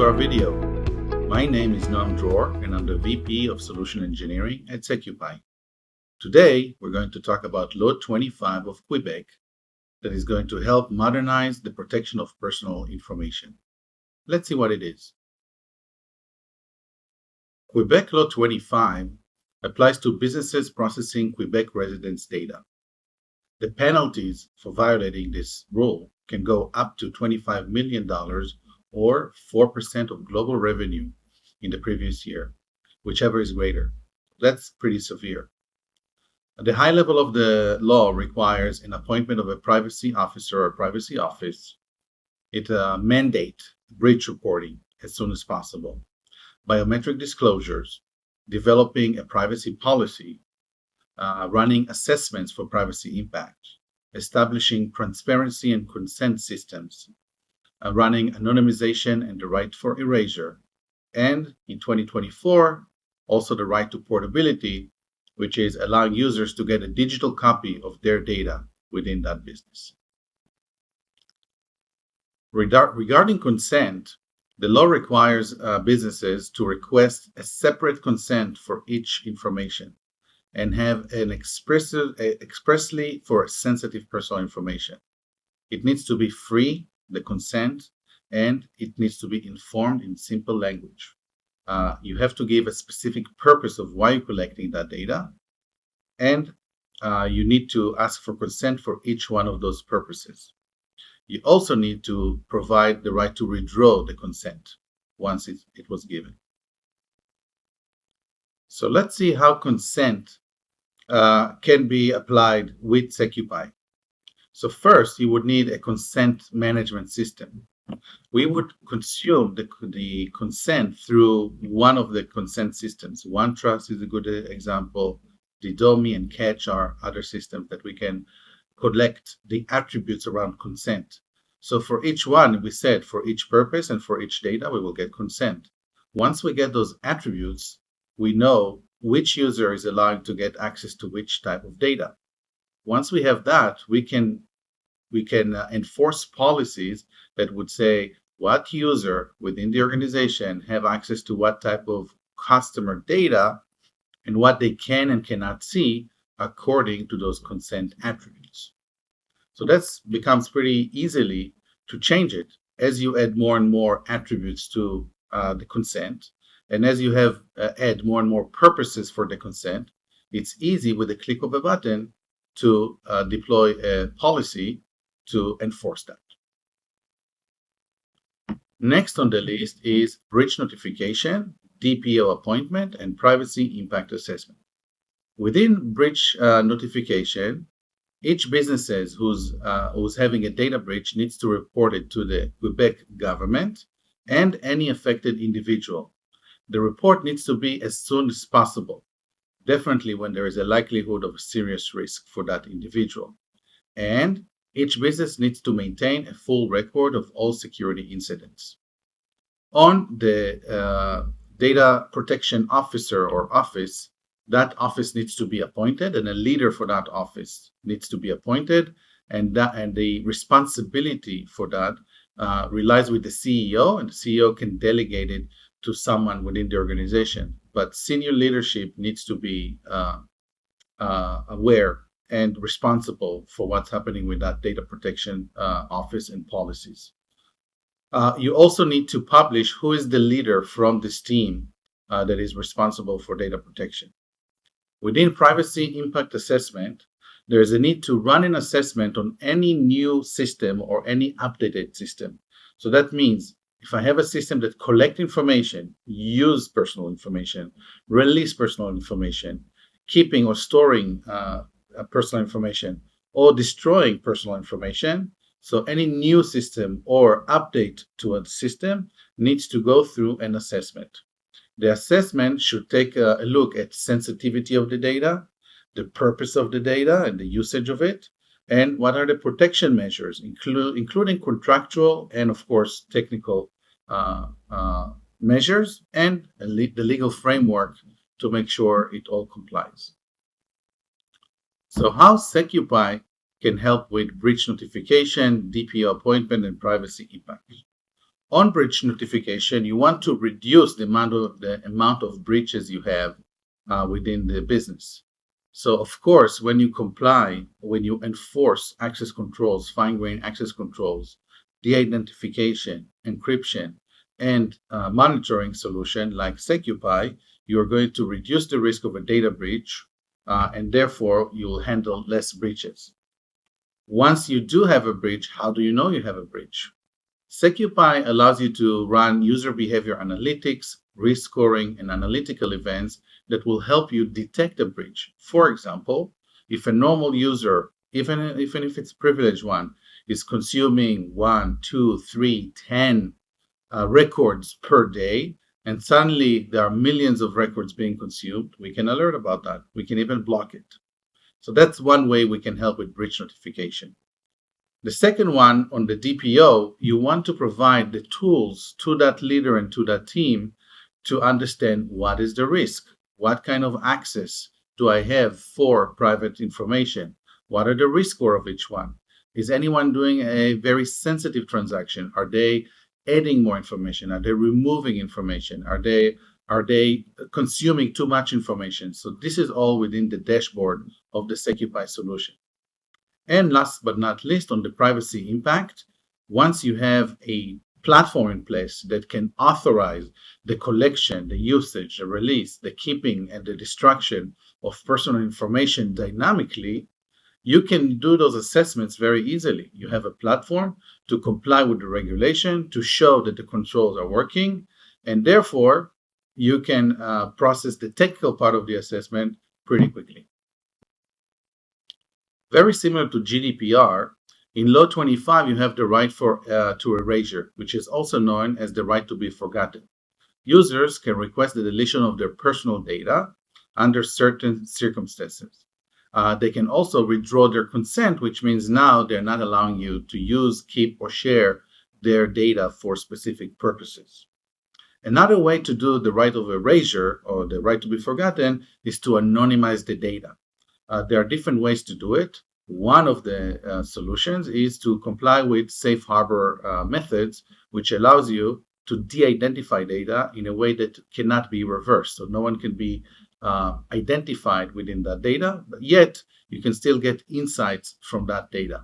our video. My name is Noam Dror and I'm the VP of Solution Engineering at SecuPi. Today, we're going to talk about Law 25 of Quebec that is going to help modernize the protection of personal information. Let's see what it is. Quebec Law 25 applies to businesses processing Quebec residents' data. The penalties for violating this rule can go up to $25 million or 4% of global revenue in the previous year, whichever is greater. That's pretty severe. The high level of the law requires an appointment of a privacy officer or privacy office. It mandates breach reporting as soon as possible, biometric disclosures, developing a privacy policy, running assessments for privacy impact, establishing transparency and consent systems, running anonymization and the right for erasure, and in 2024, also the right to portability, which is allowing users to get a digital copy of their data within that business. Regarding consent, the law requires businesses to request a separate consent for each information and have an expressly for sensitive personal information. It needs to be free, the consent, and it needs to be informed in simple language. You have to give a specific purpose of why you're collecting that data, and you need to ask for consent for each one of those purposes. You also need to provide the right to withdraw the consent once it was given. So let's see how consent can be applied with SecuPi. So first, you would need a consent management system. We would consume the consent through one of the consent systems. OneTrust is a good example. Didomi and Catch are other systems that we can collect the attributes around consent. So for each one, we said for each purpose and for each data, we will get consent. Once we get those attributes, we know which user is allowed to get access to which type of data. Once we have that, we can enforce policies that would say what user within the organization have access to what type of customer data and what they can and cannot see according to those consent attributes. So that becomes pretty easily to change it as you add more and more attributes to the consent. And as you have add more and more purposes for the consent, it's easy with a click of a button to deploy a policy to enforce that. Next on the list is breach notification, DPO appointment, and privacy impact assessment. Within breach notification, each business who's having a data breach needs to report it to the Quebec government and any affected individual. The report needs to be as soon as possible, definitely when there is a likelihood of a serious risk for that individual. And each business needs to maintain a full record of all security incidents. On the data protection officer or office, that office needs to be appointed and a leader for that office needs to be appointed, and the responsibility for that relies with the CEO, and the CEO can delegate it to someone within the organization. But senior leadership needs to be aware and responsible for what's happening with that data protection office and policies. You also need to publish who is the leader from this team that is responsible for data protection. Within privacy impact assessment, there is a need to run an assessment on any new system or any updated system. So that means if I have a system that collects information, use personal information, release personal information, keeping or storing personal information, or destroying personal information, so any new system or update to a system needs to go through an assessment. The assessment should take a look at sensitivity of the data, the purpose of the data and the usage of it, and what are the protection measures, including contractual and, of course, technical measures, and the legal framework to make sure it all complies. So how SecuPi can help with breach notification, DPO appointment, and privacy impact? On breach notification, you want to reduce the amount of breaches you have within the business. So, of course, when you comply, when you enforce access controls, fine-grained access controls, de-identification, encryption, and monitoring solution like SecuPi, you're going to reduce the risk of a data breach, and therefore you'll handle less breaches. Once you do have a breach, how do you know you have a breach? SecuPi allows you to run user behavior analytics, risk scoring, and analytical events that will help you detect a breach. For example, if a normal user, even if it's a privileged one, is consuming 1, 2, 3, 10 records per day, and suddenly there are millions of records being consumed, we can alert about that. We can even block it. So that's one way we can help with breach notification. The second one, on the DPO, you want to provide the tools to that leader and to that team to understand what is the risk, what kind of access do I have for private information, what are the risk score of each one. Is anyone doing a very sensitive transaction? Are they adding more information? Are they removing information? Are they consuming too much information? So this is all within the dashboard of the SecuPi solution. And last but not least, on the privacy impact, once you have a platform in place that can authorize the collection, the usage, the release, the keeping, and the destruction of personal information dynamically, you can do those assessments very easily. You have a platform to comply with the regulation, to show that the controls are working, and therefore you can process the technical part of the assessment pretty quickly. Very similar to GDPR, in Law 25 you have the right to erasure, which is also known as the right to be forgotten. Users can request the deletion of their personal data under certain circumstances. They can also withdraw their consent, which means now they're not allowing you to use, keep, or share their data for specific purposes. Another way to do the right of erasure, or the right to be forgotten, is to anonymize the data. There are different ways to do it. One of the solutions is to comply with safe harbor methods, which allows you to de-identify data in a way that cannot be reversed. So no one can be identified within that data, but yet you can still get insights from that data.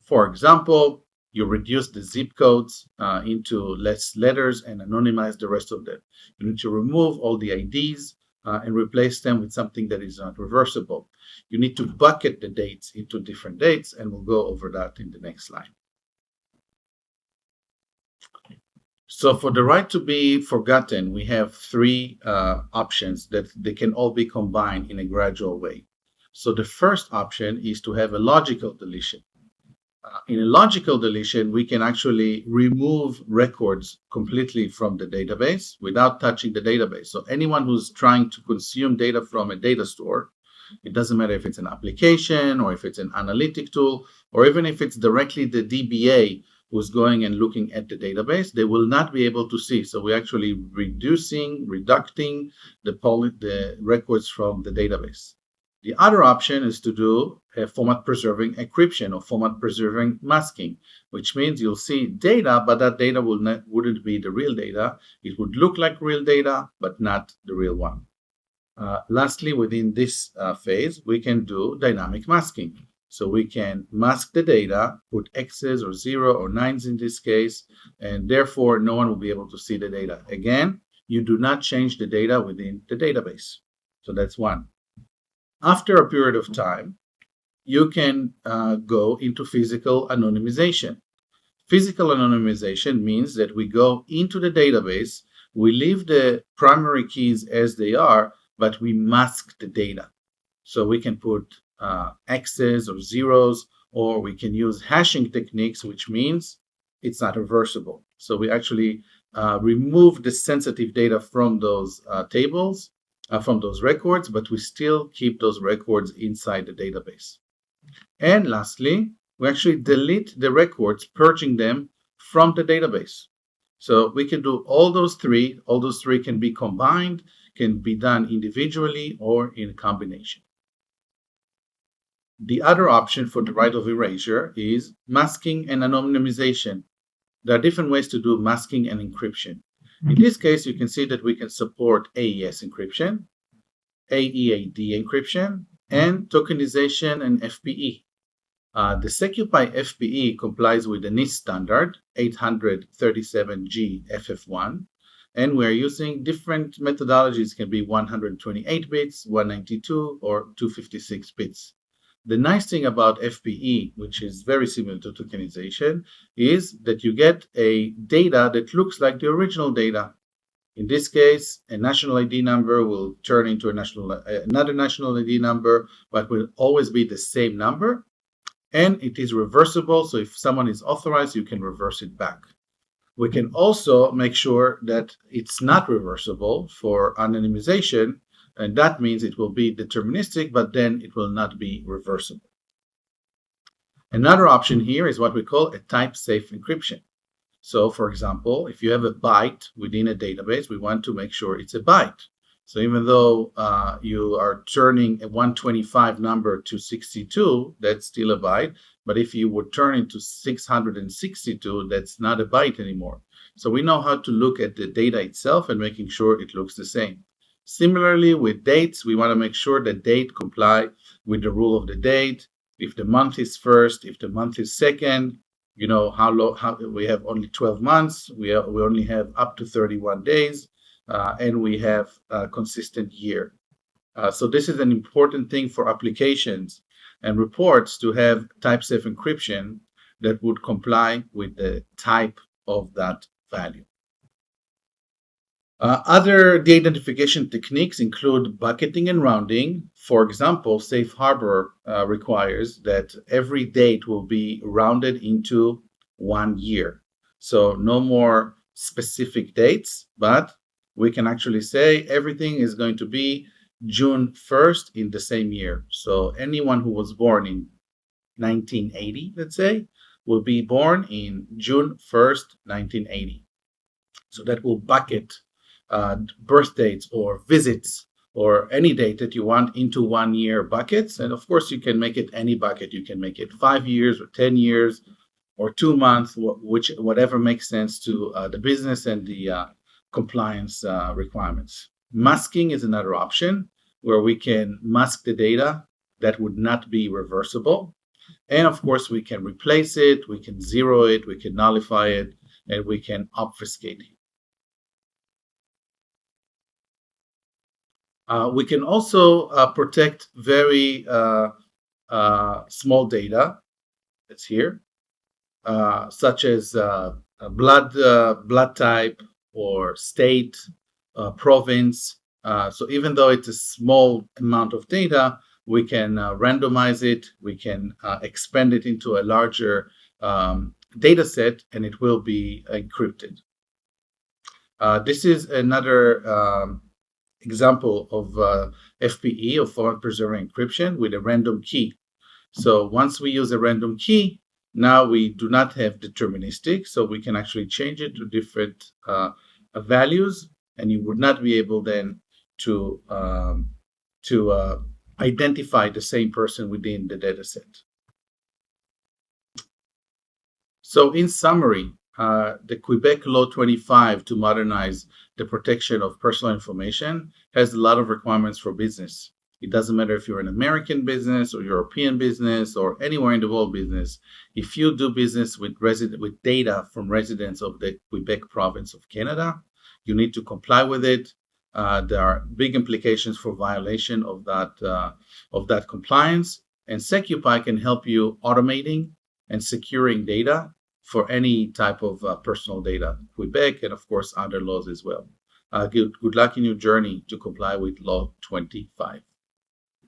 For example, you reduce the zip codes into less letters and anonymize the rest of them. You need to remove all the IDs and replace them with something that is not reversible. You need to bucket the dates into different dates, and we'll go over that in the next slide. So for the right to be forgotten, we have three options that they can all be combined in a gradual way. So the first option is to have a logical deletion. In a logical deletion, we can actually remove records completely from the database without touching the database. So anyone who's trying to consume data from a data store, it doesn't matter if it's an application or if it's an analytic tool, or even if it's directly the DBA who's going and looking at the database, they will not be able to see. So we're actually reducing the records from the database. The other option is to do a format preserving encryption or format preserving masking, which means you'll see data, but that data wouldn't be the real data. It would look like real data, but not the real one. Lastly, within this phase, we can do dynamic masking. So we can mask the data, put X's or 0 or 9s in this case, and therefore no one will be able to see the data. Again, you do not change the data within the database. So that's one. After a period of time, you can go into physical anonymization. Physical anonymization means that we go into the database, we leave the primary keys as they are, but we mask the data. So we can put X's or zeros, or we can use hashing techniques, which means it's not reversible. So we actually remove the sensitive data from those tables, from those records, but we still keep those records inside the database. And lastly, we actually delete the records, purging them from the database. So we can do all those three. All those three can be combined, can be done individually or in combination. The other option for the right of erasure is masking and anonymization. there are different ways to do masking and encryption. In this case, you can see that we can support AES encryption, AEAD encryption, and tokenization and FPE. The SecuPi FPE complies with the NIST standard 837G FF1, and we're using different methodologies. It can be 128 bits, 192, or 256 bits. The nice thing about FPE, which is very similar to tokenization, is that you get a data that looks like the original data. In this case, a national ID number will turn into another national ID number, but will always be the same number. And it is reversible, so if someone is authorized, you can reverse it back. We can also make sure that it's not reversible for anonymization, and that means it will be deterministic, but then it will not be reversible. Another option here is what we call a type-safe encryption. So, for example, if you have a byte within a database, we want to make sure it's a byte. So even though you are turning a 125 number to 62, that's still a byte. But if you would turn it to 662, that's not a byte anymore. So we know how to look at the data itself and making sure it looks the same. Similarly, with dates, we want to make sure that date comply with the rule of the date. If the month is first, if the month is second, you know how we have only 12 months, we only have up to 31 days, and we have a consistent year. So this is an important thing for applications and reports to have type-safe encryption that would comply with the type of that value. Other de-identification techniques include bucketing and rounding. For example, Safe Harbor requires that every date will be rounded into 1 year. So no more specific dates, but we can actually say everything is going to be June 1st in the same year. So anyone who was born in 1980, let's say, will be born in June 1st, 1980. So that will bucket birth dates or visits or any date that you want into 1 year buckets. And of course, you can make it any bucket. You can make it 5 years or 10 years or 2 months, whatever makes sense to the business and the compliance requirements. Masking is another option where we can mask the data that would not be reversible. And of course, we can replace it, we can zero it, we can nullify it, and we can obfuscate it. We can also protect very small data. It's here, such as blood type or state, province. So even though it's a small amount of data, we can randomize it. We can expand it into a larger data set, and it will be encrypted. This is another example of FPE, of format preserving encryption, with a random key. So once we use a random key, now we do not have deterministic, so we can actually change it to different values, and you would not be able then to identify the same person within the data set. So in summary, the Quebec Law 25 to modernize the protection of personal information has a lot of requirements for business. It doesn't matter if you're an American business or European business or anywhere in the world business. If you do business with data from residents of the Quebec province of Canada, you need to comply with it. There are big implications for violation of that compliance, and SecuPi can help you automating and securing data for any type of personal data, Quebec, and of course other laws as well. Good luck in your journey to comply with Law 25.